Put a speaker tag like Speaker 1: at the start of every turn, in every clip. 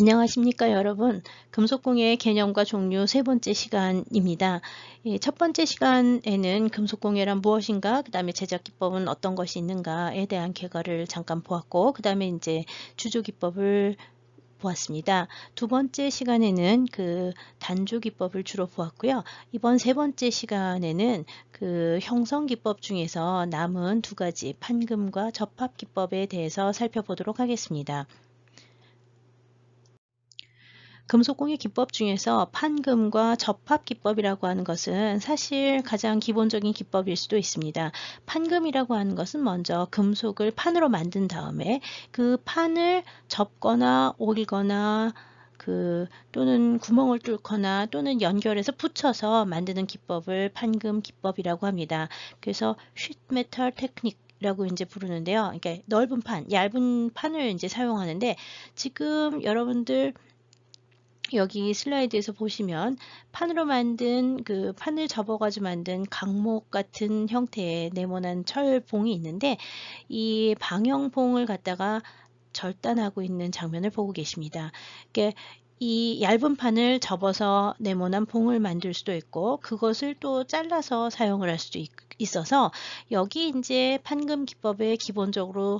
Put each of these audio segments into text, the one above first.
Speaker 1: 안녕하십니까 여러분. 금속공예의 개념과 종류 세 번째 시간입니다. 첫 번째 시간에는 금속공예란 무엇인가, 그 다음에 제작 기법은 어떤 것이 있는가에 대한 개괄을 잠깐 보았고, 그 다음에 이제 주조 기법을 보았습니다. 두 번째 시간에는 그 단조 기법을 주로 보았고요. 이번 세 번째 시간에는 그 형성 기법 중에서 남은 두 가지 판금과 접합 기법에 대해서 살펴보도록 하겠습니다. 금속공예 기법 중에서 판금과 접합 기법이라고 하는 것은 사실 가장 기본적인 기법일 수도 있습니다. 판금이라고 하는 것은 먼저 금속을 판으로 만든 다음에 그 판을 접거나 오리거나 또는 구멍을 뚫거나 또는 연결해서 붙여서 만드는 기법을 판금 기법이라고 합니다. 그래서 쉿 메탈 테크닉 라고 이제 부르는데요. 그러니까 넓은 판, 얇은 판을 이제 사용하는데, 지금 여러분들 여기 슬라이드에서 보시면 판으로 만든 그 판을 접어가지고 만든 강목 같은 형태의 네모난 철봉이 있는데, 이 방형봉을 갖다가 절단하고 있는 장면을 보고 계십니다. 그러니까 이 얇은 판을 접어서 네모난 봉을 만들 수도 있고, 그것을 또 잘라서 사용을 할 수도 있어서, 여기 이제 판금 기법에 기본적으로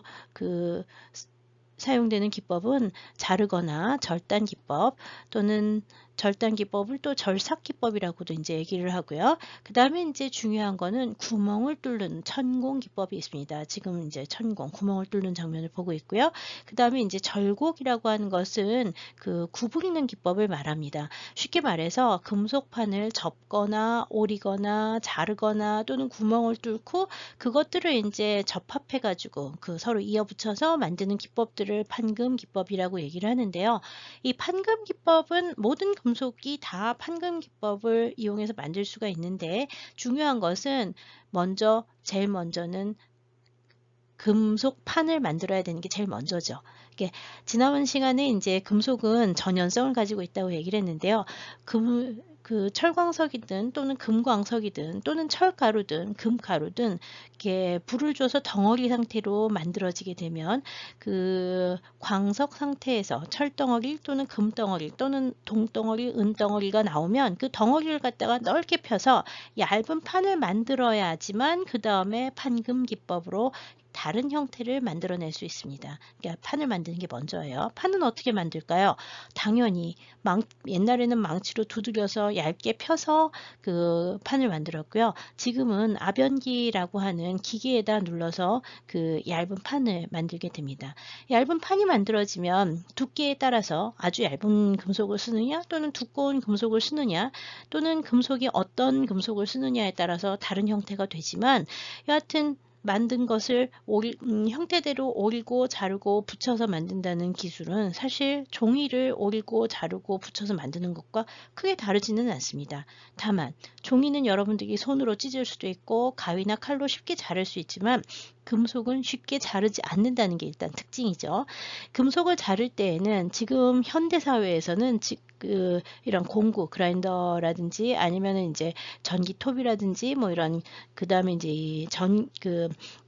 Speaker 1: 사용되는 기법은 자르거나 절단 기법, 또는 절단 기법을 또 절삭 기법이라고도 이제 얘기를 하고요. 그 다음에 이제 중요한 거는 구멍을 뚫는 천공 기법이 있습니다. 지금 이제 천공, 구멍을 뚫는 장면을 보고 있고요. 그 다음에 이제 절곡이라고 하는 것은 그 구부리는 기법을 말합니다. 쉽게 말해서 금속판을 접거나 오리거나 자르거나 또는 구멍을 뚫고 그것들을 이제 접합해 가지고 그 서로 이어붙여서 만드는 기법들을 판금 기법이라고 얘기를 하는데요. 이 판금 기법은 모든 금속이 다 판금 기법을 이용해서 만들 수가 있는데, 중요한 것은 제일 먼저는 금속판을 만들어야 되는 게 제일 먼저죠. 지난 시간에 이제 금속은 전연성을 가지고 있다고 얘기를 했는데요. 그 철광석이든 또는 금광석이든 또는 철가루든 금가루든 이렇게 불을 줘서 덩어리 상태로 만들어지게 되면 그 광석 상태에서 철덩어리 또는 금덩어리 또는 동덩어리, 은덩어리가 나오면 그 덩어리를 갖다가 넓게 펴서 얇은 판을 만들어야지만 그 다음에 판금 기법으로 다른 형태를 만들어낼 수 있습니다. 그러니까 판을 만드는 게 먼저예요. 판은 어떻게 만들까요? 당연히 옛날에는 망치로 두드려서 얇게 펴서 그 판을 만들었고요. 지금은 압연기라고 하는 기계에다 눌러서 그 얇은 판을 만들게 됩니다. 얇은 판이 만들어지면 두께에 따라서 아주 얇은 금속을 쓰느냐 또는 두꺼운 금속을 쓰느냐 또는 금속이 어떤 금속을 쓰느냐에 따라서 다른 형태가 되지만, 여하튼 만든 것을 형태대로 오리고 자르고 붙여서 만든다는 기술은 사실 종이를 오리고 자르고 붙여서 만드는 것과 크게 다르지는 않습니다. 다만 종이는 여러분들이 손으로 찢을 수도 있고 가위나 칼로 쉽게 자를 수 있지만, 금속은 쉽게 자르지 않는다는 게 일단 특징이죠. 금속을 자를 때에는 지금 현대 사회에서는 이런 공구 그라인더라든지 아니면은 이제 전기톱이라든지 뭐 이런, 그 다음에 이제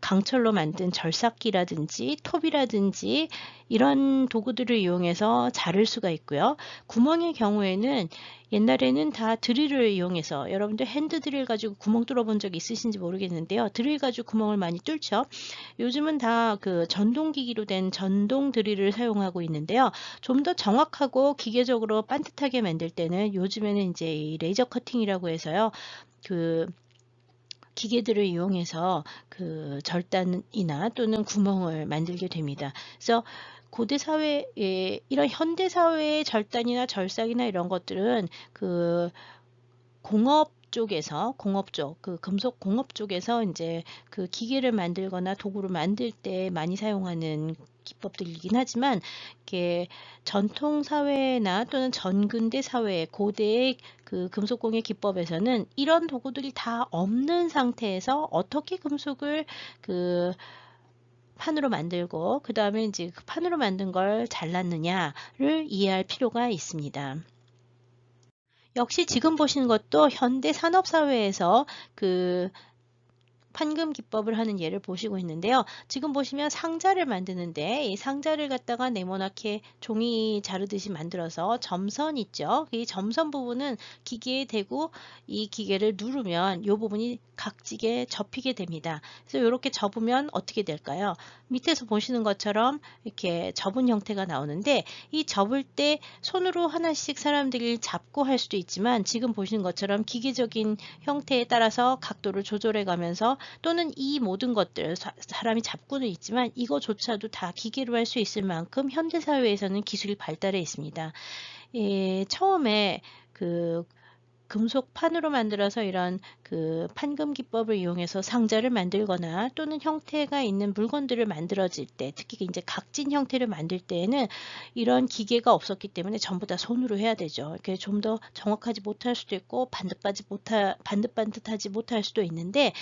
Speaker 1: 강철로 만든 절삭기라든지 톱이라든지 이런 도구들을 이용해서 자를 수가 있고요. 구멍의 경우에는 옛날에는 다 드릴을 이용해서, 여러분들 핸드 드릴 가지고 구멍 뚫어본 적 있으신지 모르겠는데요. 드릴 가지고 구멍을 많이 뚫죠. 요즘은 다 그 전동기기로 된 전동 드릴을 사용하고 있는데요. 좀 더 정확하고 기계적으로 반듯하게 만들 때는 요즘에는 이제 이 레이저 커팅이라고 해서요. 그 기계들을 이용해서 그 절단이나 또는 구멍을 만들게 됩니다. 그래서 고대 사회에, 이런 현대 사회의 절단이나 절삭이나 이런 것들은 그 그 금속 공업 쪽에서 이제 그 기계를 만들거나 도구를 만들 때 많이 사용하는 기법들이긴 하지만, 이게 전통 사회나 또는 전근대 사회, 고대의 그 금속공예 기법에서는 이런 도구들이 다 없는 상태에서 어떻게 금속을 그 판으로 만들고 그 다음에 이제 그 판으로 만든 걸 잘랐느냐를 이해할 필요가 있습니다. 역시 지금 보시는 것도 현대 산업 사회에서 그 판금 기법을 하는 예를 보시고 있는데요. 지금 보시면 상자를 만드는데 이 상자를 갖다가 네모나게 종이 자르듯이 만들어서 점선 있죠. 이 점선 부분은 기계에 대고 이 기계를 누르면 이 부분이 각지게 접히게 됩니다. 그래서 이렇게 접으면 어떻게 될까요? 밑에서 보시는 것처럼 이렇게 접은 형태가 나오는데 이 접을 때 손으로 하나씩 사람들이 잡고 할 수도 있지만 지금 보시는 것처럼 기계적인 형태에 따라서 각도를 조절해 가면서 또는 이 모든 것들 사람이 잡고는 있지만 이거조차도 다 기계로 할 수 있을 만큼 현대 사회에서는 기술이 발달해 있습니다. 예, 처음에 그 금속판으로 만들어서 이런 그 판금 기법을 이용해서 상자를 만들거나 또는 형태가 있는 물건들을 만들어질 때, 특히 이제 각진 형태를 만들 때에는 이런 기계가 없었기 때문에 전부 다 손으로 해야 되죠. 이렇게 좀 더 정확하지 못할 수도 있고 반듯반듯하지 못할 수도 있는데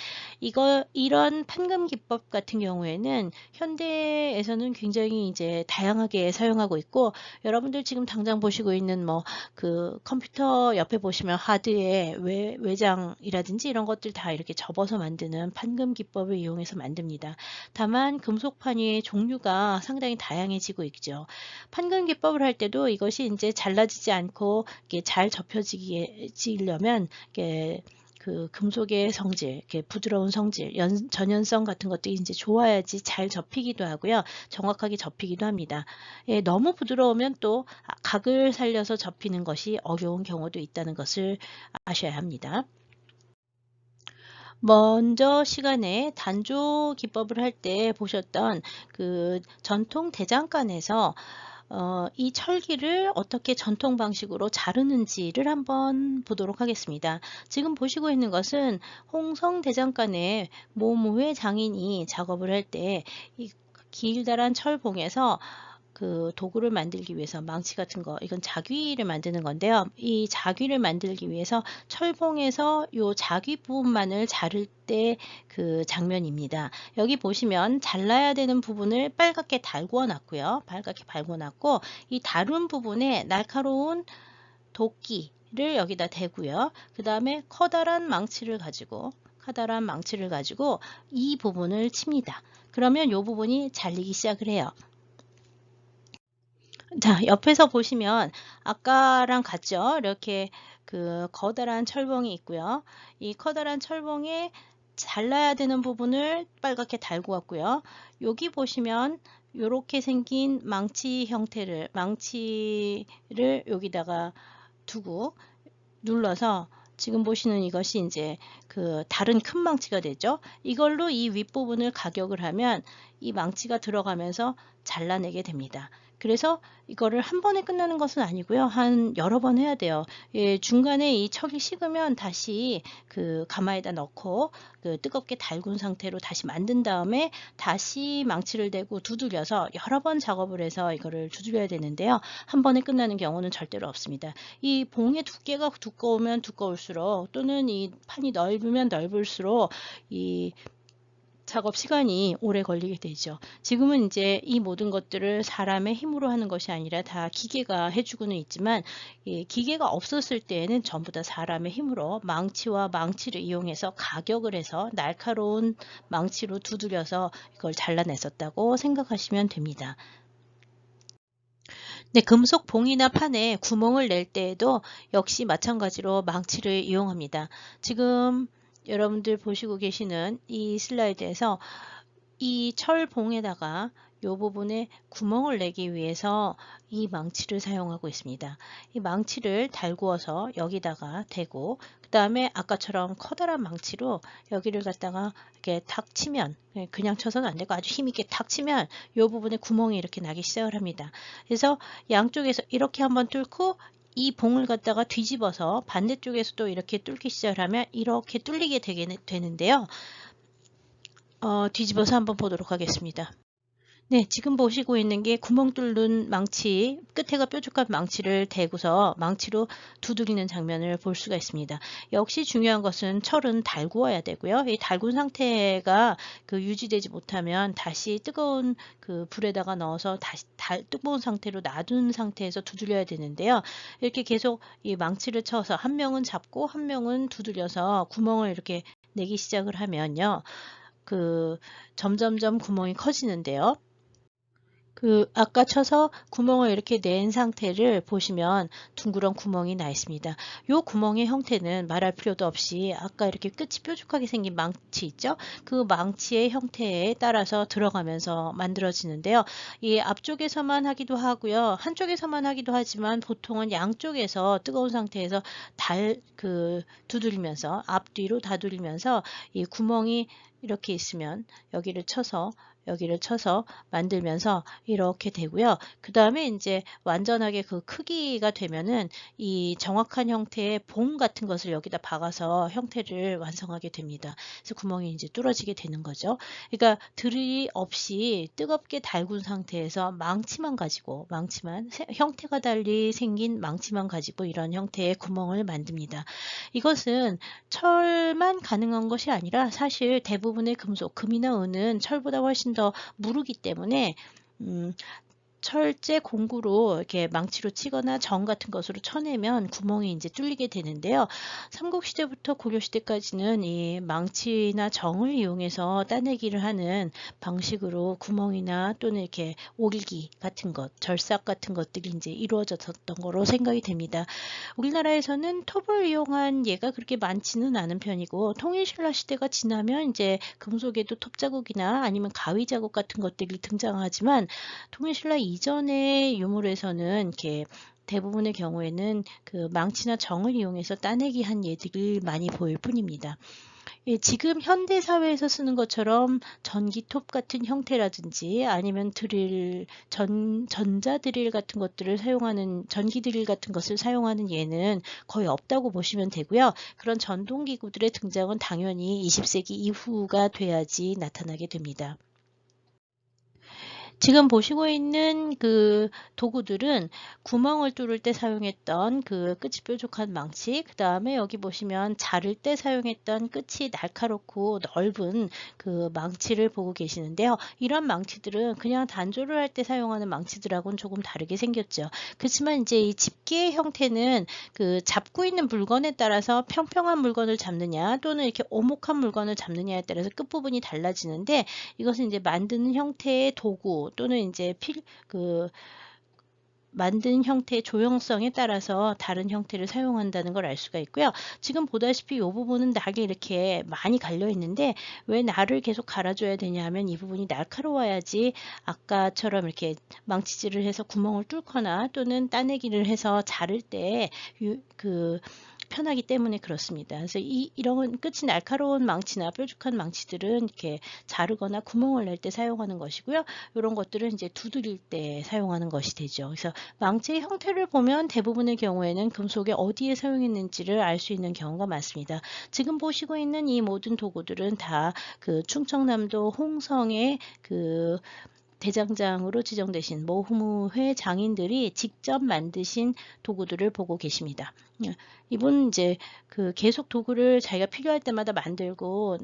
Speaker 1: 이런 판금 기법 같은 경우에는 현대에서는 굉장히 이제 다양하게 사용하고 있고, 여러분들 지금 당장 보시고 있는 뭐 그 컴퓨터 옆에 보시면 하드의 외장이라든지 이런 것들 다 이렇게 접어서 만드는 판금 기법을 이용해서 만듭니다. 다만 금속판의 종류가 상당히 다양해지고 있죠. 판금 기법을 할 때도 이것이 이제 잘라지지 않고 이게 잘 접혀지려면 이게 그 금속의 성질, 이렇게 부드러운 성질, 전연성 같은 것들이 이제 좋아야지 잘 접히기도 하고요. 정확하게 접히기도 합니다. 예, 너무 부드러우면 또 각을 살려서 접히는 것이 어려운 경우도 있다는 것을 아셔야 합니다. 먼저 시간에 단조 기법을 할 때 보셨던 그 전통 대장간에서 이 철기를 어떻게 전통 방식으로 자르는지를 한번 보도록 하겠습니다. 지금 보시고 있는 것은 홍성 대장간의 모무회 장인이 작업을 할 때 이 길다란 철봉에서 그 도구를 만들기 위해서 망치 같은 거, 이건 자귀를 만드는 건데요. 이 자귀를 만들기 위해서 철봉에서 요 자귀 부분만을 자를 때 그 장면입니다. 여기 보시면 잘라야 되는 부분을 빨갛게 달구어 놨고요. 빨갛게 달구어 놨고 이 다른 부분에 날카로운 도끼를 여기다 대고요. 그 다음에 커다란 망치를 가지고 이 부분을 칩니다. 그러면 이 부분이 잘리기 시작을 해요. 자, 옆에서 보시면 아까랑 같죠? 이렇게 그 커다란 철봉이 있고요. 이 커다란 철봉에 잘라야 되는 부분을 빨갛게 달고 왔고요. 여기 보시면 이렇게 생긴 망치를 여기다가 두고 눌러서 지금 보시는 이것이 이제 그 다른 큰 망치가 되죠. 이걸로 이 윗부분을 가격을 하면 이 망치가 들어가면서 잘라내게 됩니다. 그래서 이거를 한 번에 끝나는 것은 아니고요. 한 여러 번 해야 돼요. 예, 중간에 이 척이 식으면 다시 그 가마에다 넣고 그 뜨겁게 달군 상태로 다시 만든 다음에 다시 망치를 대고 두들겨서 여러 번 작업을 해서 이거를 두들겨야 되는데요. 한 번에 끝나는 경우는 절대로 없습니다. 이 봉의 두께가 두꺼우면 두꺼울수록 또는 이 판이 넓으면 넓을수록 이 작업 시간이 오래 걸리게 되죠. 지금은 이제 이 모든 것들을 사람의 힘으로 하는 것이 아니라 다 기계가 해주고는 있지만 이 기계가 없었을 때에는 전부 다 사람의 힘으로 망치와 망치를 이용해서 가격을 해서 날카로운 망치로 두드려서 이걸 잘라냈었다고 생각하시면 됩니다. 네, 금속 봉이나 판에 구멍을 낼 때에도 역시 마찬가지로 망치를 이용합니다. 지금 여러분들 보시고 계시는 이 슬라이드에서 이 철봉에다가 이 부분에 구멍을 내기 위해서 이 망치를 사용하고 있습니다. 이 망치를 달구어서 여기다가 대고 그 다음에 아까처럼 커다란 망치로 여기를 갖다가 이렇게 탁 치면, 그냥 쳐서는 안 되고 아주 힘있게 탁 치면 이 부분에 구멍이 이렇게 나기 시작을 합니다. 그래서 양쪽에서 이렇게 한번 뚫고 이 봉을 갖다가 뒤집어서 반대쪽에서도 이렇게 뚫기 시작을 하면 이렇게 뚫리게 되는데요. 뒤집어서 한번 보도록 하겠습니다. 네, 지금 보시고 있는 게 구멍 뚫는 망치, 끝에가 뾰족한 망치를 대고서 망치로 두드리는 장면을 볼 수가 있습니다. 역시 중요한 것은 철은 달구어야 되고요. 이 달군 상태가 그 유지되지 못하면 다시 뜨거운 그 불에다가 넣어서 다시 뜨거운 상태로 놔둔 상태에서 두드려야 되는데요. 이렇게 계속 이 망치를 쳐서 한 명은 잡고 한 명은 두드려서 구멍을 이렇게 내기 시작을 하면요. 점점점 구멍이 커지는데요. 아까 쳐서 구멍을 이렇게 낸 상태를 보시면 둥그런 구멍이 나 있습니다. 이 구멍의 형태는 말할 필요도 없이 아까 이렇게 끝이 뾰족하게 생긴 망치 있죠? 그 망치의 형태에 따라서 들어가면서 만들어지는데요. 이 앞쪽에서만 하기도 하고요. 한쪽에서만 하기도 하지만 보통은 양쪽에서 뜨거운 상태에서 두드리면서 앞뒤로 다두리면서 이 구멍이 이렇게 있으면 여기를 쳐서 만들면서 이렇게 되고요. 그 다음에 이제 완전하게 그 크기가 되면은 이 정확한 형태의 봉 같은 것을 여기다 박아서 형태를 완성하게 됩니다. 그래서 구멍이 이제 뚫어지게 되는 거죠. 그러니까 드릴 없이 뜨겁게 달군 상태에서 형태가 달리 생긴 망치만 가지고 이런 형태의 구멍을 만듭니다. 이것은 철만 가능한 것이 아니라 사실 대부분의 금속, 금이나 은은 철보다 훨씬 더 무르기 때문에 철제 공구로 이렇게 망치로 치거나 정 같은 것으로 쳐내면 구멍이 이제 뚫리게 되는데요. 삼국시대부터 고려시대까지는 이 망치나 정을 이용해서 따내기를 하는 방식으로 구멍이나 또는 이렇게 오일기 같은 것, 절삭 같은 것들이 이제 이루어졌던 거로 생각이 됩니다. 우리나라에서는 톱을 이용한 예가 그렇게 많지는 않은 편이고 통일신라 시대가 지나면 이제 금속에도 톱 자국이나 아니면 가위 자국 같은 것들이 등장하지만 통일신라 이전의 유물에서는 이렇게 대부분의 경우에는 그 망치나 정을 이용해서 따내기 한 예들이 많이 보일 뿐입니다. 예, 지금 현대 사회에서 쓰는 것처럼 전기톱 같은 형태라든지 아니면 전자 드릴 같은 것들을 사용하는 전기 드릴 같은 것을 사용하는 예는 거의 없다고 보시면 되고요. 그런 전동 기구들의 등장은 당연히 20세기 이후가 돼야지 나타나게 됩니다. 지금 보시고 있는 도구들은 구멍을 뚫을 때 사용했던 그 끝이 뾰족한 망치, 그 다음에 여기 보시면 자를 때 사용했던 끝이 날카롭고 넓은 그 망치를 보고 계시는데요. 이런 망치들은 그냥 단조를 할 때 사용하는 망치들하고는 조금 다르게 생겼죠. 그렇지만 이제 이 집게의 형태는 잡고 있는 물건에 따라서 평평한 물건을 잡느냐 또는 이렇게 오목한 물건을 잡느냐에 따라서 끝부분이 달라지는데 이것은 이제 만드는 형태의 도구 또는 이제 만든 형태의 조형성에 따라서 다른 형태를 사용한다는 걸 알 수가 있고요. 지금 보다시피 이 부분은 낙이 이렇게 많이 갈려 있는데 왜 날을 계속 갈아줘야 되냐 하면 이 부분이 날카로워야지 아까처럼 이렇게 망치질을 해서 구멍을 뚫거나 또는 따내기를 해서 자를 때 편하기 때문에 그렇습니다. 그래서 이런 끝이 날카로운 망치나 뾰족한 망치들은 이렇게 자르거나 구멍을 낼 때 사용하는 것이고요. 이런 것들은 이제 두드릴 때 사용하는 것이 되죠. 그래서 망치의 형태를 보면 대부분의 경우에는 금속에 어디에 사용했는지를 알 수 있는 경우가 많습니다. 지금 보시고 있는 이 모든 도구들은 다 충청남도 홍성의 대장장으로 지정되신 모후무회 장인들이 직접 만드신 도구들을 보고 계십니다. 이분 이제 계속 도구를 자기가 필요할 때마다 만들고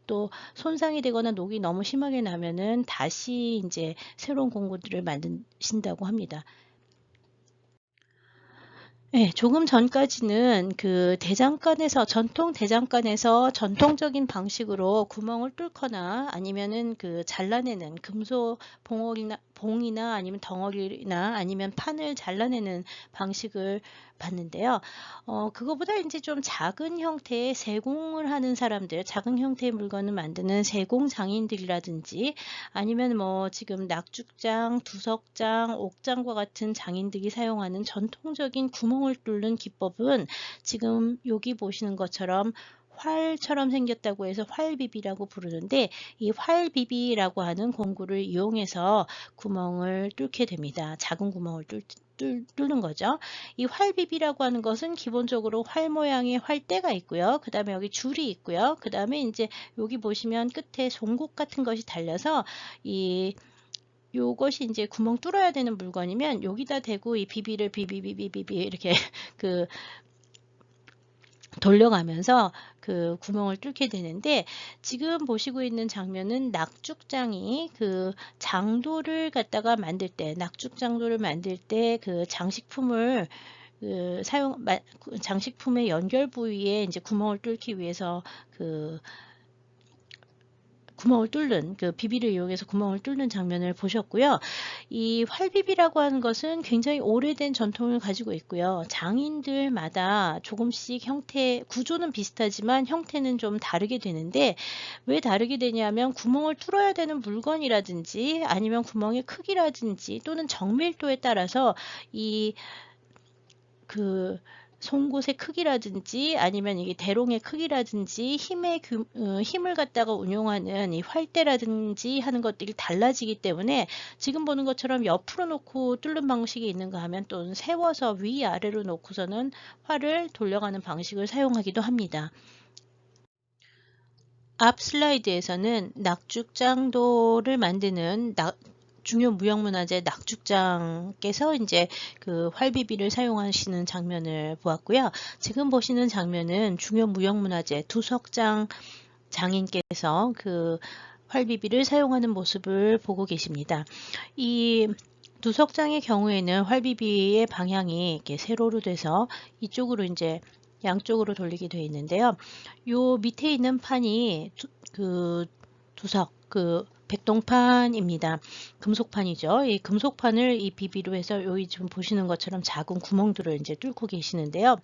Speaker 1: 또 손상이 되거나 녹이 너무 심하게 나면은 다시 이제 새로운 공구들을 만드신다고 합니다. 네, 조금 전까지는 전통 대장간에서 전통적인 방식으로 구멍을 뚫거나 아니면은 잘라내는 금속 봉이나 아니면 덩어리나 아니면 판을 잘라내는 방식을 봤는데요. 그거보다 이제 좀 작은 형태의 세공을 하는 사람들, 작은 형태의 물건을 만드는 세공 장인들이라든지 아니면 뭐 지금 낙죽장, 두석장, 옥장과 같은 장인들이 사용하는 전통적인 구멍을 뚫는 기법은 지금 여기 보시는 것처럼 활처럼 생겼다고 해서 활비비라고 부르는데 이 활비비라고 하는 공구를 이용해서 구멍을 뚫게 됩니다. 작은 구멍을 뚫는 거죠. 이 활비비라고 하는 것은 기본적으로 활 모양의 활대가 있고요. 그 다음에 여기 줄이 있고요. 그 다음에 이제 여기 보시면 끝에 송곳 같은 것이 달려서 요것이 이제 구멍 뚫어야 되는 물건이면 여기다 대고 이 비비를 비비비비비비 이렇게 돌려가면서 구멍을 뚫게 되는데 지금 보시고 있는 장면은 낙죽장이 장도를 갖다가 만들 때 낙죽장도를 만들 때 장식품을 장식품의 연결 부위에 이제 구멍을 뚫기 위해서 구멍을 뚫는 비비를 이용해서 구멍을 뚫는 장면을 보셨고요. 이 활비비라고 하는 것은 굉장히 오래된 전통을 가지고 있고요. 장인들마다 조금씩 구조는 비슷하지만 형태는 좀 다르게 되는데, 왜 다르게 되냐면 구멍을 뚫어야 되는 물건이라든지 아니면 구멍의 크기라든지 또는 정밀도에 따라서 이 송곳의 크기라든지 아니면 이게 대롱의 크기라든지 힘을 갖다가 운용하는 이 활대라든지 하는 것들이 달라지기 때문에, 지금 보는 것처럼 옆으로 놓고 뚫는 방식이 있는가 하면, 또는 세워서 위아래로 놓고서는 활을 돌려가는 방식을 사용하기도 합니다. 앞 슬라이드에서는 낙죽장도를 만드는 중요 무형문화재 낙죽장께서 이제 활비비를 사용하시는 장면을 보았고요. 지금 보시는 장면은 중요 무형문화재 두석장 장인께서 활비비를 사용하는 모습을 보고 계십니다. 이 두석장의 경우에는 활비비의 방향이 이렇게 세로로 돼서 이쪽으로 이제 양쪽으로 돌리게 되어 있는데요. 요 밑에 있는 판이 두석 백동판입니다. 금속판이죠. 이 금속판을 이 비비로 해서 여기 지금 보시는 것처럼 작은 구멍들을 이제 뚫고 계시는데요.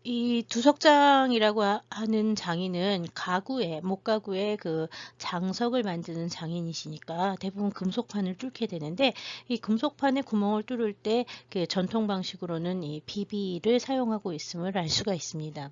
Speaker 1: 이 두석장이라고 하는 장인은 목가구에 장석을 만드는 장인이시니까 대부분 금속판을 뚫게 되는데, 이 금속판에 구멍을 뚫을 때 전통 방식으로는 이 비비를 사용하고 있음을 알 수가 있습니다.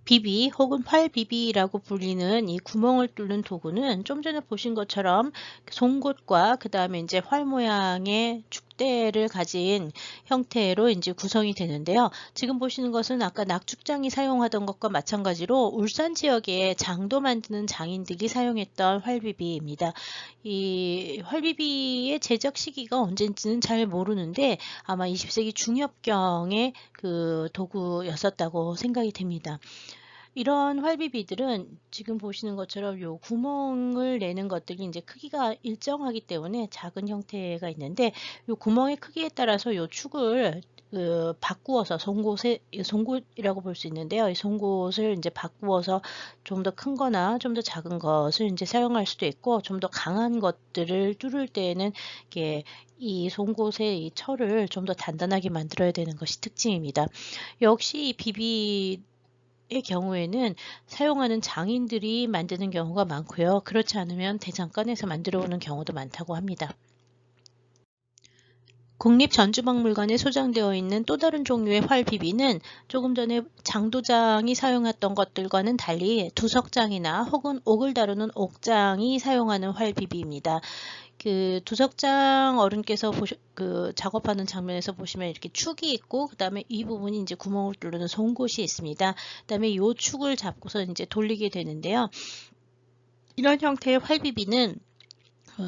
Speaker 1: 비비 혹은 활비비라고 불리는 이 구멍을 뚫는 도구는 좀 전에 보신 것처럼 송곳과 그 다음에 이제 활 모양의 축대를 가진 형태로 이제 구성이 되는데요. 지금 보시는 것은 아까 낙죽장이 사용하던 것과 마찬가지로 울산 지역의 장도 만드는 장인들이 사용했던 활비비입니다. 이 활비비의 제작 시기가 언제인지는 잘 모르는데 아마 20세기 중엽경의 도구였었다고 생각이 됩니다. 이런 활비비들은 지금 보시는 것처럼 요 구멍을 내는 것들이 이제 크기가 일정하기 때문에 작은 형태가 있는데, 요 구멍의 크기에 따라서 요 축을 바꾸어서 송곳이라고 볼 수 있는데요. 이 송곳을 이제 바꾸어서 좀 더 큰 거나 좀 더 작은 것을 이제 사용할 수도 있고, 좀 더 강한 것들을 뚫을 때에는 이게 이 송곳의 이 철을 좀 더 단단하게 만들어야 되는 것이 특징입니다. 역시 이 비비 의 경우에는 사용하는 장인들이 만드는 경우가 많고요. 그렇지 않으면 대장간에서 만들어 오는 경우도 많다고 합니다. 국립전주박물관에 소장되어 있는 또 다른 종류의 활비비는 조금 전에 장도장이 사용했던 것들과는 달리 두석장이나 혹은 옥을 다루는 옥장이 사용하는 활비비입니다. 두석장 어른께서 작업하는 장면에서 보시면 이렇게 축이 있고, 그 다음에 이 부분이 이제 구멍을 뚫는 송곳이 있습니다. 그 다음에 이 축을 잡고서 이제 돌리게 되는데요. 이런 형태의 활비비는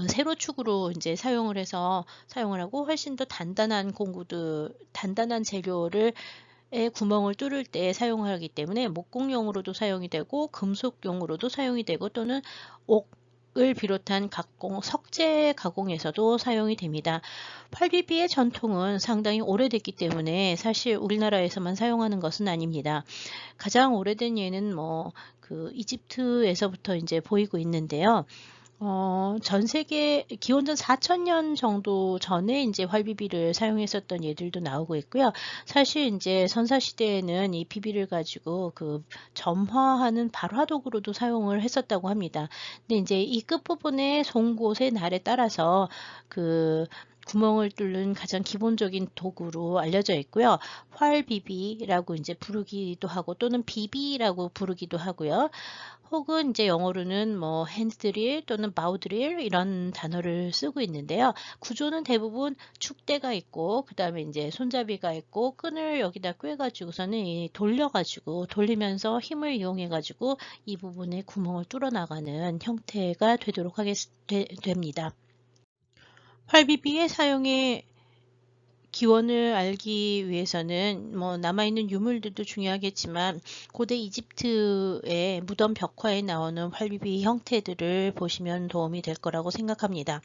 Speaker 1: 세로축으로 이제 사용을 하고, 훨씬 더 단단한 재료를 구멍을 뚫을 때 사용하기 때문에 목공용으로도 사용이 되고 금속용으로도 사용이 되고, 또는 옥을 비롯한 석재 가공에서도 사용이 됩니다. 활비비의 전통은 상당히 오래됐기 때문에 사실 우리나라에서만 사용하는 것은 아닙니다. 가장 오래된 예는 이집트에서부터 이제 보이고 있는데요. 전 세계 기원전 4000년 정도 전에 이제 활비비를 사용했었던 예들도 나오고 있고요. 사실 이제 선사시대에는 이 비비를 가지고 점화하는 발화도구로도 사용을 했었다고 합니다. 근데 이제 이 끝부분의 송곳의 날에 따라서 구멍을 뚫는 가장 기본적인 도구로 알려져 있고요. 활비비라고 이제 부르기도 하고, 또는 비비라고 부르기도 하고요. 혹은 이제 영어로는 핸드드릴 또는 바우드릴 이런 단어를 쓰고 있는데요. 구조는 대부분 축대가 있고, 그 다음에 이제 손잡이가 있고, 끈을 여기다 꿰가지고서는 돌리면서 힘을 이용해가지고 이 부분에 구멍을 뚫어 나가는 형태가 되도록 됩니다. 활비비의 사용의 기원을 알기 위해서는 남아있는 유물들도 중요하겠지만, 고대 이집트의 무덤 벽화에 나오는 활비비 형태들을 보시면 도움이 될 거라고 생각합니다.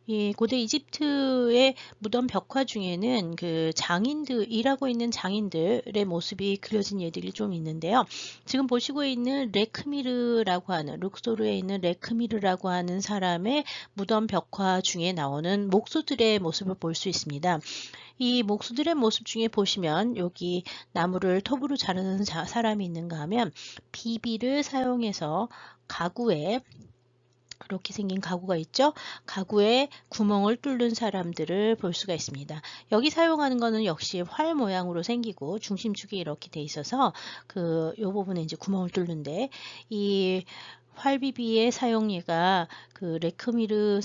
Speaker 1: 이 고대 이집트의 무덤 벽화 중에는 그 장인들, 일하고 있는 장인들의 모습이 그려진 예들이 좀 있는데요. 지금 보시고 있는 레크미르라고 하는, 룩소르에 있는 레크미르라고 하는 사람의 무덤 벽화 중에 나오는 목수들의 모습을 볼 수 있습니다. 이 목수들의 모습 중에 보시면 여기 나무를 톱으로 자르는 사람이 있는가 하면 비비를 사용해서 가구에, 이렇게 생긴 가구가 있죠. 가구에 구멍을 뚫는 사람들을 볼 수가 있습니다. 여기 사용하는 거는 역시 활 모양으로 생기고 중심축이 이렇게 돼 있어서 요 부분에 이제 구멍을 뚫는데, 이 활비비의 사용예가 그 레크미르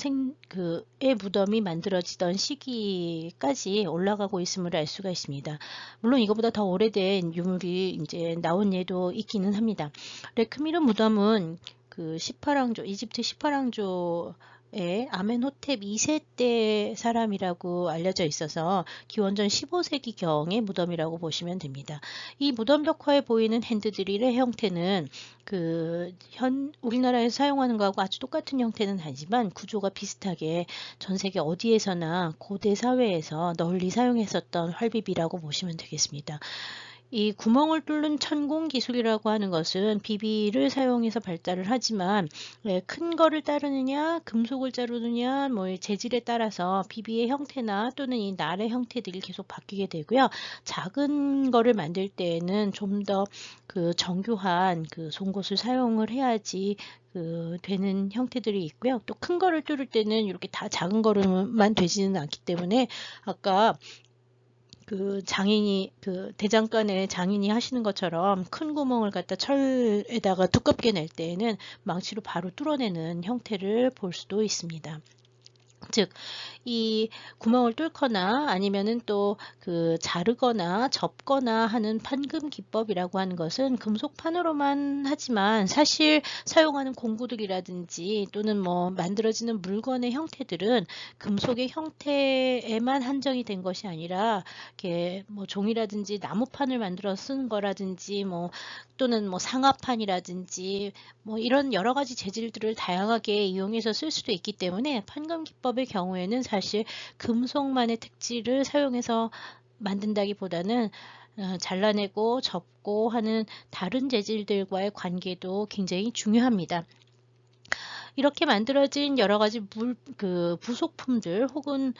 Speaker 1: 그의 무덤이 만들어지던 시기까지 올라가고 있음을 알 수가 있습니다. 물론 이거보다 더 오래된 유물이 이제 나온 예도 있기는 합니다. 레크미르 무덤은 그 18왕조, 이집트 18왕조의 아멘호텝 2세 때 사람이라고 알려져 있어서 기원전 15세기경의 무덤이라고 보시면 됩니다. 이 무덤 벽화에 보이는 핸드드릴의 형태는 우리나라에서 사용하는 거하고 아주 똑같은 형태는 아니지만 구조가 비슷하게 전 세계 어디에서나 고대 사회에서 널리 사용했었던 활비비라고 보시면 되겠습니다. 이 구멍을 뚫는 천공 기술이라고 하는 것은 비비를 사용해서 발달을 하지만 큰 거를 따르느냐, 금속을 자르느냐, 뭐 재질에 따라서 비비의 형태나 또는 이 날의 형태들이 계속 바뀌게 되고요. 작은 거를 만들 때에는 좀 더 그 정교한 그 송곳을 사용을 해야지 되는 형태들이 있고요. 또 큰 거를 뚫을 때는 이렇게 다 작은 거로만 되지는 않기 때문에 아까 대장간에 장인이 하시는 것처럼 큰 구멍을 갖다 철에다가 두껍게 낼 때에는 망치로 바로 뚫어내는 형태를 볼 수도 있습니다. 즉, 이 구멍을 뚫거나 아니면은 또 자르거나 접거나 하는 판금 기법이라고 하는 것은 금속판으로만 하지만 사실 사용하는 공구들이라든지 또는 뭐 만들어지는 물건의 형태들은 금속의 형태에만 한정이 된 것이 아니라 이렇게 뭐 종이라든지 나무판을 만들어 쓰는 거라든지 뭐 또는 뭐 상아판이라든지 뭐 이런 여러 가지 재질들을 다양하게 이용해서 쓸 수도 있기 때문에 판금 기법의 경우에는 사실 금속만의 특질을 사용해서 만든다기보다는 잘라내고 접고 하는 다른 재질들과의 관계도 굉장히 중요합니다. 이렇게 만들어진 여러 가지 부속품들 혹은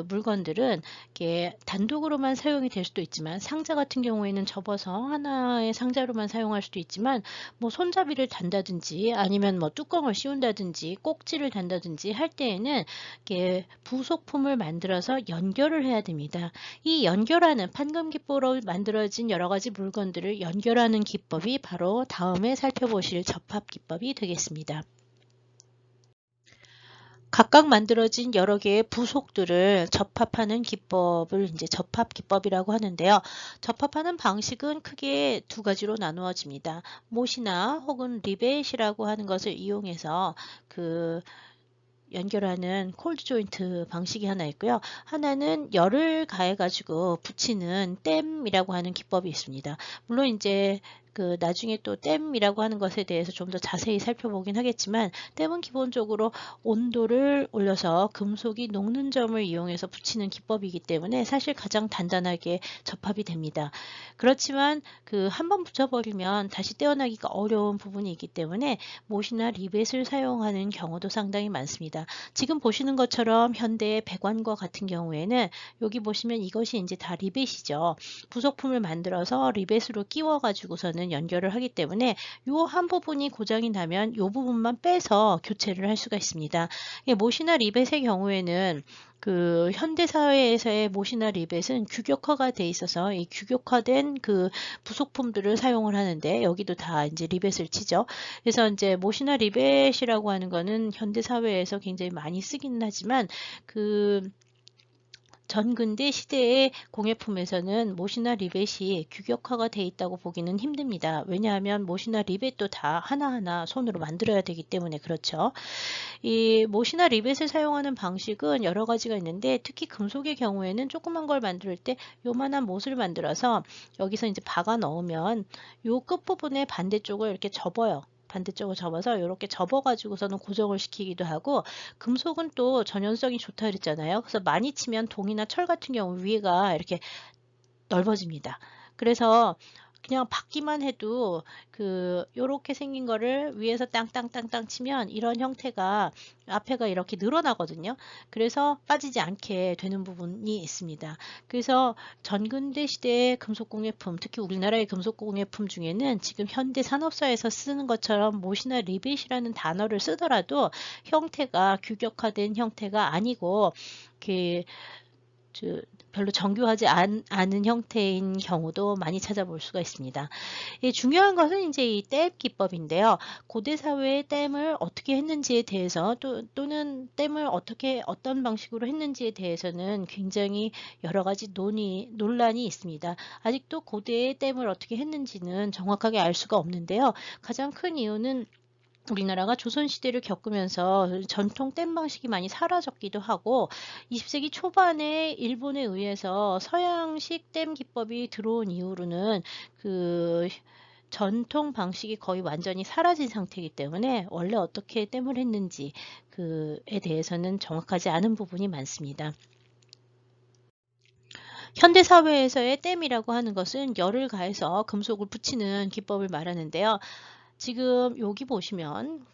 Speaker 1: 물건들은 이렇게 단독으로만 사용이 될 수도 있지만, 상자 같은 경우에는 접어서 하나의 상자로만 사용할 수도 있지만, 뭐 손잡이를 단다든지 아니면 뭐 뚜껑을 씌운다든지 꼭지를 단다든지 할 때에는 이렇게 부속품을 만들어서 연결을 해야 됩니다. 이 연결하는 판금 기법으로 만들어진 여러 가지 물건들을 연결하는 기법이 바로 다음에 살펴보실 접합 기법이 되겠습니다. 각각 만들어진 여러 개의 부속들을 접합하는 기법을 이제 접합 기법이라고 하는데요. 접합하는 방식은 크게 두 가지로 나누어집니다. 못이나 혹은 리벳이라고 하는 것을 이용해서 연결하는 콜드 조인트 방식이 하나 있고요. 하나는 열을 가해 가지고 붙이는 댐이라고 하는 기법이 있습니다. 물론 이제 나중에 또 댐이라고 하는 것에 대해서 좀 더 자세히 살펴보긴 하겠지만, 댐은 기본적으로 온도를 올려서 금속이 녹는 점을 이용해서 붙이는 기법이기 때문에 사실 가장 단단하게 접합이 됩니다. 그렇지만 한 번 붙여버리면 다시 떼어나기가 어려운 부분이 있기 때문에 못이나 리벳을 사용하는 경우도 상당히 많습니다. 지금 보시는 것처럼 현대의 배관과 같은 경우에는 여기 보시면 이것이 이제 다 리벳이죠. 부속품을 만들어서 리벳으로 끼워 가지고서는 연결을 하기 때문에 요 한 부분이 고장이 나면 요 부분만 빼서 교체를 할 수가 있습니다. 못이나 리벳의 경우에는 현대 사회에서의 못이나 리벳은 규격화가 돼 있어서 이 규격화된 부속품들을 사용을 하는데, 여기도 다 이제 리벳을 치죠. 그래서 이제 못이나 리벳이라고 하는 거는 현대 사회에서 굉장히 많이 쓰기는 하지만 전근대 시대의 공예품에서는 못이나 리벳이 규격화가 돼 있다고 보기는 힘듭니다. 왜냐하면 못이나 리벳도 다 하나하나 손으로 만들어야 되기 때문에 그렇죠. 이 못이나 리벳을 사용하는 방식은 여러 가지가 있는데, 특히 금속의 경우에는 조그만 걸 만들 때 요만한 못을 만들어서 여기서 이제 박아 넣으면 요 끝부분의 반대쪽을 이렇게 접어요. 반대쪽으로 접어서 이렇게 접어가지고서는 고정을 시키기도 하고, 금속은 또 전연성이 좋다 그랬잖아요. 그래서 많이 치면 동이나 철 같은 경우 위에가 이렇게 넓어집니다. 그래서 그냥 받기만 해도 요렇게 생긴 거를 위에서 땅땅땅땅 치면 이런 형태가 앞에가 이렇게 늘어나거든요. 그래서 빠지지 않게 되는 부분이 있습니다. 그래서 전근대 시대의 금속공예품, 특히 우리나라의 금속공예품 중에는 지금 현대 산업사에서 쓰는 것처럼 못이나 리벳이라는 단어를 쓰더라도 형태가 규격화된 형태가 아니고 별로 정교하지 않은 형태인 경우도 많이 찾아볼 수가 있습니다. 중요한 것은 이제 이 댐 기법인데요. 고대 사회의 댐을 어떻게 했는지에 대해서 또는 댐을 어떤 방식으로 했는지에 대해서는 굉장히 여러 가지 논란이 있습니다. 아직도 고대의 댐을 어떻게 했는지는 정확하게 알 수가 없는데요. 가장 큰 이유는 우리나라가 조선시대를 겪으면서 전통 댐 방식이 많이 사라졌기도 하고, 20세기 초반에 일본에 의해서 서양식 댐 기법이 들어온 이후로는 전통 방식이 거의 완전히 사라진 상태이기 때문에 원래 어떻게 댐을 했는지에 대해서는 정확하지 않은 부분이 많습니다. 현대사회에서의 댐이라고 하는 것은 열을 가해서 금속을 붙이는 기법을 말하는데요. 지금 여기 보시면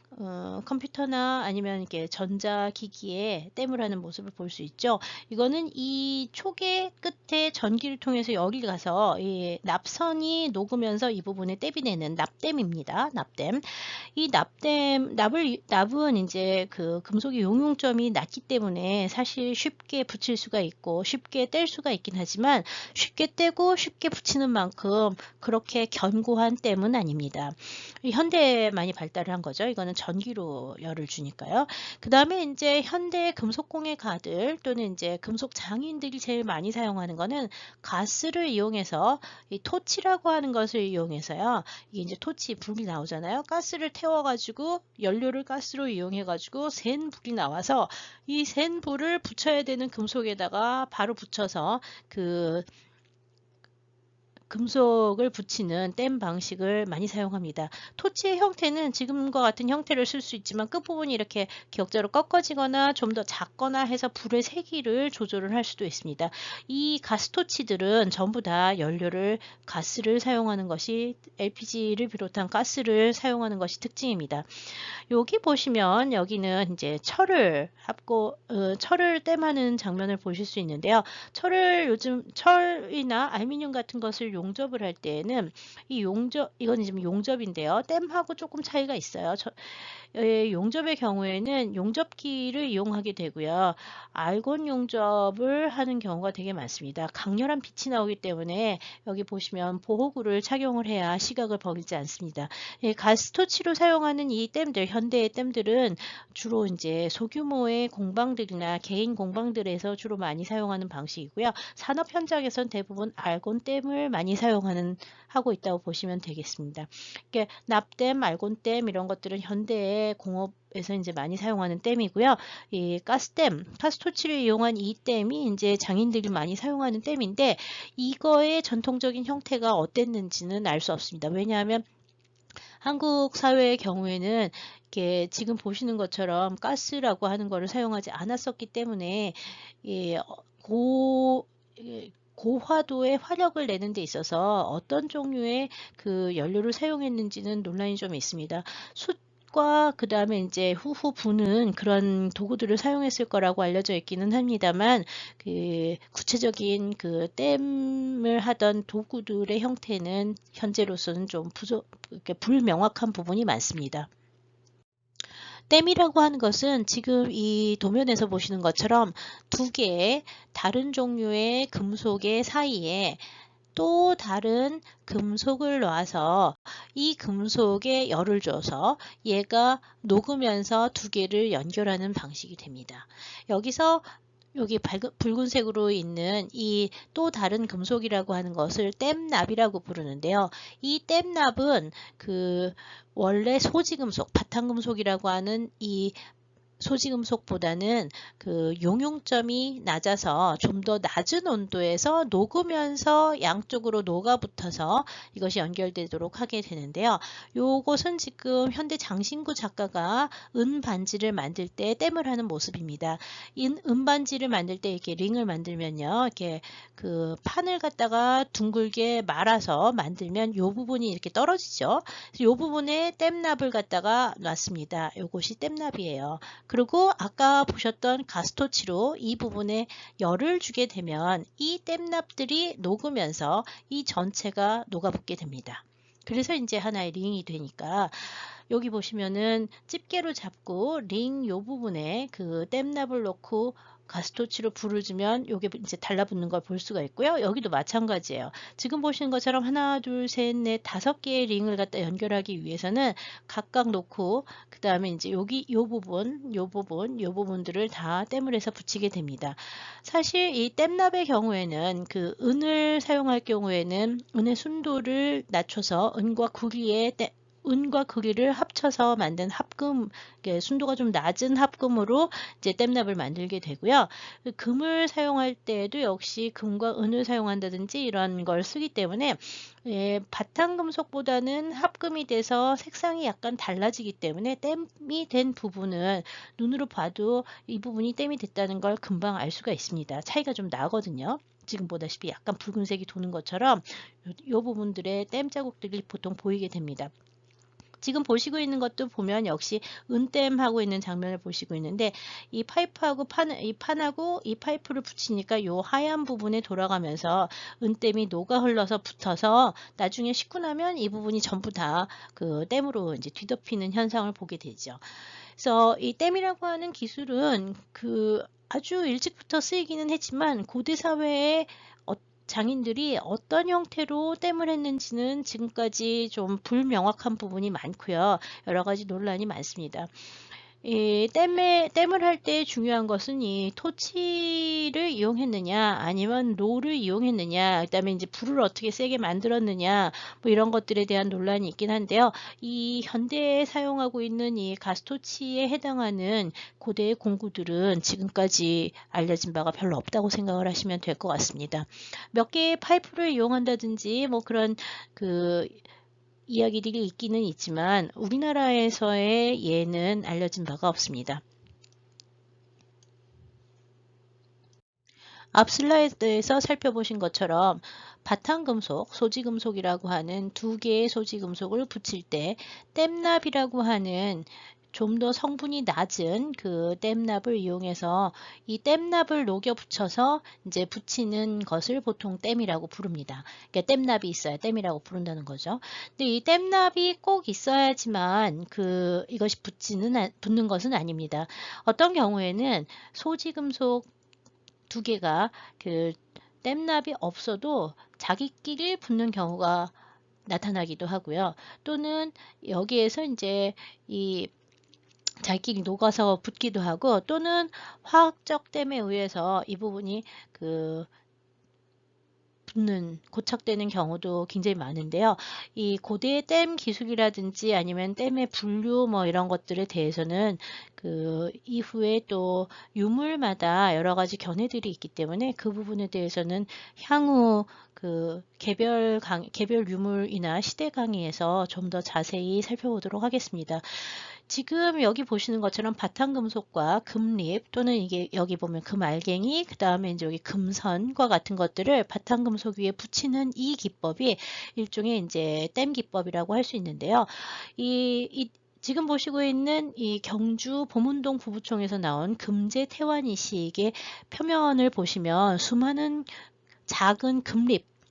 Speaker 1: 컴퓨터나 아니면 이렇게 전자기기에 댐을 하는 모습을 볼 수 있죠. 이거는 이 촉의 끝에 전기를 통해서 열이 가서 이 납선이 녹으면서 이 부분에 댐이 되는 납댐입니다. 납댐. 이 납은 이제 금속의 용융점이 낮기 때문에 사실 쉽게 붙일 수가 있고 쉽게 뗄 수가 있긴 하지만, 쉽게 떼고 쉽게 붙이는 만큼 그렇게 견고한 댐은 아닙니다. 현대에 많이 발달을 한 거죠. 이거는 전기로 열을 주니까요. 그 다음에 이제 현대 금속공예가들 또는 이제 금속 장인들이 제일 많이 사용하는 거는 가스를 이용해서, 이 토치라고 하는 것을 이용해서요. 이게 이제 토치 불이 나오잖아요. 가스를 태워가지고 연료를 가스로 이용해가지고 센 불이 나와서 이 센 불을 붙여야 되는 금속에다가 바로 붙여서 금속을 붙이는 댐 방식을 많이 사용합니다. 토치의 형태는 지금과 같은 형태를 쓸 수 있지만 끝부분이 이렇게 기역자로 꺾어지거나 좀 더 작거나 해서 불의 세기를 조절을 할 수도 있습니다. 이 가스토치들은 전부 다 가스를 사용하는 것이, LPG를 비롯한 가스를 사용하는 것이 특징입니다. 여기 보시면 여기는 이제 철을 땜하는 장면을 보실 수 있는데요. 요즘 철이나 알루미늄 같은 것을 용접을 할 때에는 이건 지금 용접인데요. 땜하고 조금 차이가 있어요. 용접의 경우에는 용접기를 이용하게 되고요. 알곤 용접을 하는 경우가 되게 많습니다. 강렬한 빛이 나오기 때문에 여기 보시면 보호구를 착용을 해야 시각을 버리지 않습니다. 가스토치로 사용하는 이 댐들, 현대의 댐들은 주로 이제 소규모의 공방들이나 개인 공방들에서 주로 많이 사용하는 방식이고요. 산업 현장에선 대부분 알곤 댐을 많이 하고 있다고 보시면 되겠습니다. 납댐, 알곤댐 이런 것들은 현대의 공업에서 이제 많이 사용하는 댐이고요. 이 가스토치를 이용한 이 댐이 이제 장인들이 많이 사용하는 댐인데, 이거의 전통적인 형태가 어땠는지는 알 수 없습니다. 왜냐하면 한국 사회의 경우에는 이렇게 지금 보시는 것처럼 가스라고 하는 것을 사용하지 않았었기 때문에 고화도의 화력을 내는 데 있어서 어떤 종류의 연료를 사용했는지는 논란이 좀 있습니다. 숯과 그 다음에 이제 후후 부는 그런 도구들을 사용했을 거라고 알려져 있기는 합니다만, 구체적인 댐을 하던 도구들의 형태는 현재로서는 좀 불명확한 부분이 많습니다. 댐이라고 하는 것은 지금 이 도면에서 보시는 것처럼 두 개의 다른 종류의 금속의 사이에 또 다른 금속을 놔서 이 금속에 열을 줘서 얘가 녹으면서 두 개를 연결하는 방식이 됩니다. 여기 붉은색으로 있는 이 또 다른 금속이라고 하는 것을 댐납이라고 부르는데요. 이 댐납은 원래 소지금속, 바탕금속이라고 하는 이 소지금속보다는 그 용융점이 낮아서 좀 더 낮은 온도에서 녹으면서 양쪽으로 녹아붙어서 이것이 연결되도록 하게 되는데요. 요것은 지금 현대 장신구 작가가 은 반지를 만들 때 땜을 하는 모습입니다. 은 반지를 만들 때 이렇게 링을 만들면요, 이렇게 그 판을 갖다가 둥글게 말아서 만들면 요 부분이 이렇게 떨어지죠. 요 부분에 땜납을 갖다가 놨습니다. 요것이 땜납이에요. 그리고 아까 보셨던 가스토치로 이 부분에 열을 주게 되면 이 땜납들이 녹으면서 이 전체가 녹아붙게 됩니다. 그래서 이제 하나의 링이 되니까 여기 보시면은 집게로 잡고 링 요 부분에 그 땜납을 넣고 가스토치로 불을 주면 요게 이제 달라붙는 걸 볼 수가 있고요. 여기도 마찬가지예요. 지금 보시는 것처럼 하나, 둘, 셋, 넷, 5개의 링을 갖다 연결하기 위해서는 각각 놓고 그 다음에 이제 여기 요 부분들을 다 땜을 해서 붙이게 됩니다. 사실 이 땜납의 경우에는 그 은을 사용할 경우에는 은의 순도를 낮춰서 은과 구리를 합쳐서 만든 합금, 순도가 좀 낮은 합금으로 이제 땜납을 만들게 되고요. 금을 사용할 때에도 역시 금과 은을 사용한다든지 이런 걸 쓰기 때문에 바탕금속보다는 합금이 돼서 색상이 약간 달라지기 때문에 땜이 된 부분은 눈으로 봐도 이 부분이 땜이 됐다는 걸 금방 알 수가 있습니다. 차이가 좀 나거든요. 지금 보다시피 약간 붉은색이 도는 것처럼 이 부분들의 땜 자국들이 보통 보이게 됩니다. 지금 보시고 있는 것도 보면 역시 은땜 하고 있는 장면을 보시고 있는데 이 파이프하고 이 판하고 이 파이프를 붙이니까 요 하얀 부분에 돌아가면서 은땜이 녹아 흘러서 붙어서 나중에 식고 나면 이 부분이 전부 다 그 땜으로 이제 뒤덮이는 현상을 보게 되죠. 그래서 이 땜이라고 하는 기술은 그 아주 일찍부터 쓰이기는 했지만 고대 사회에 장인들이 어떤 형태로 땜을 했는지는 지금까지 좀 불명확한 부분이 많고요. 여러 가지 논란이 많습니다. 이 땜을 할 때 중요한 것은 이 토치를 이용했느냐 아니면 로를 이용했느냐 그다음에 이제 불을 어떻게 세게 만들었느냐 뭐 이런 것들에 대한 논란이 있긴 한데요. 이 현대에 사용하고 있는 이 가스토치에 해당하는 고대의 공구들은 지금까지 알려진 바가 별로 없다고 생각을 하시면 될 것 같습니다. 몇 개의 파이프를 이용한다든지 뭐 그런 그 이야기들이 있기는 있지만 우리나라에서의 예는 알려진 바가 없습니다. 앞 슬라이드에서 살펴보신 것처럼 바탕금속, 소지금속이라고 하는 2개의 소지금속을 붙일 때 땜납이라고 하는 좀 더 성분이 낮은 그 땜납을 이용해서 이 땜납을 녹여 붙여서 이제 붙이는 것을 보통 땜이라고 부릅니다. 그러니까 땜납이 있어야 땜이라고 부른다는 거죠. 근데 이 땜납이 꼭 있어야지만 이것이 붙는 것은 아닙니다. 어떤 경우에는 소지금속 2개가 그 땜납이 없어도 자기끼리 붙는 경우가 나타나기도 하고요. 또는 여기에서 이제 이 자기끼리 녹아서 붙기도 하고 또는 화학적 땜에 의해서 이 부분이 고착되는 경우도 굉장히 많은데요. 이 고대의 땜 기술이라든지 아니면 땜의 분류 뭐 이런 것들에 대해서는 이후에 또 유물마다 여러 가지 견해들이 있기 때문에 그 부분에 대해서는 향후 개별 유물이나 시대 강의에서 좀 더 자세히 살펴보도록 하겠습니다. 지금 여기 보시는 것처럼 바탕금속과 금립 또는 이게 여기 보면 금알갱이 그 다음에 이제 여기 금선과 같은 것들을 바탕금속 위에 붙이는 이 기법이 일종의 이제 땜 기법이라고 할 수 있는데요. 지금 보시고 있는 이 경주 보문동 부부총에서 나온 금제 태환이식의 표면을 보시면 수많은 작은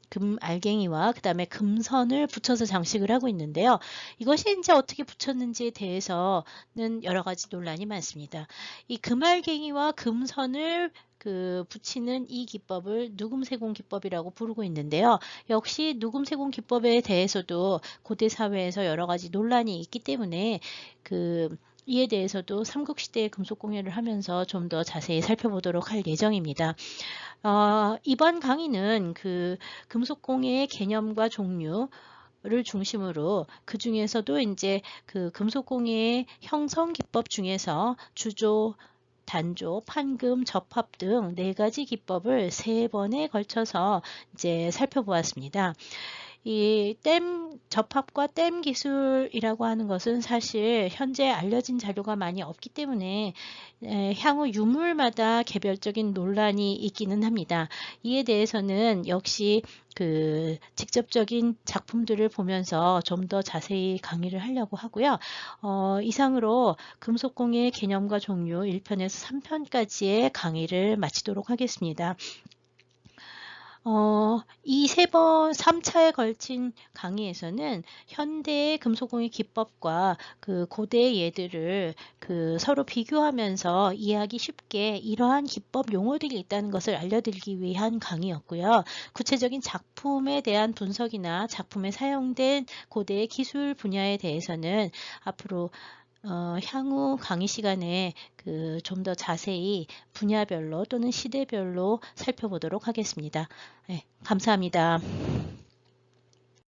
Speaker 1: 금알갱이와 그 다음에 금선을 붙여서 장식을 하고 있는데요. 이것이 이제 어떻게 붙였는지에 대해서는 여러 가지 논란이 많습니다. 이 금알갱이와 금선을 붙이는 이 기법을 누금세공 기법이라고 부르고 있는데요. 역시 누금세공 기법에 대해서도 고대 사회에서 여러 가지 논란이 있기 때문에 이에 대해서도 삼국시대의 금속공예를 하면서 좀 더 자세히 살펴보도록 할 예정입니다. 이번 강의는 금속공예의 개념과 종류, 를 중심으로 그 중에서도 이제 그 금속공예의 형성 기법 중에서 주조, 단조, 판금, 접합 등 4가지 기법을 3번에 걸쳐서 이제 살펴보았습니다. 이 댐 접합과 댐 기술이라고 하는 것은 사실 현재 알려진 자료가 많이 없기 때문에 향후 유물마다 개별적인 논란이 있기는 합니다. 이에 대해서는 역시 그 직접적인 작품들을 보면서 좀 더 자세히 강의를 하려고 하고요. 이상으로 금속공예 개념과 종류 1편에서 3편까지의 강의를 마치도록 하겠습니다. 이 3차에 걸친 강의에서는 현대의 금속공예 기법과 그 고대의 예들을 그 서로 비교하면서 이해하기 쉽게 이러한 기법 용어들이 있다는 것을 알려드리기 위한 강의였고요. 구체적인 작품에 대한 분석이나 작품에 사용된 고대의 기술 분야에 대해서는 앞으로 향후 강의 시간에 그 좀 더 자세히 분야별로 또는 시대별로 살펴보도록 하겠습니다. 네, 감사합니다.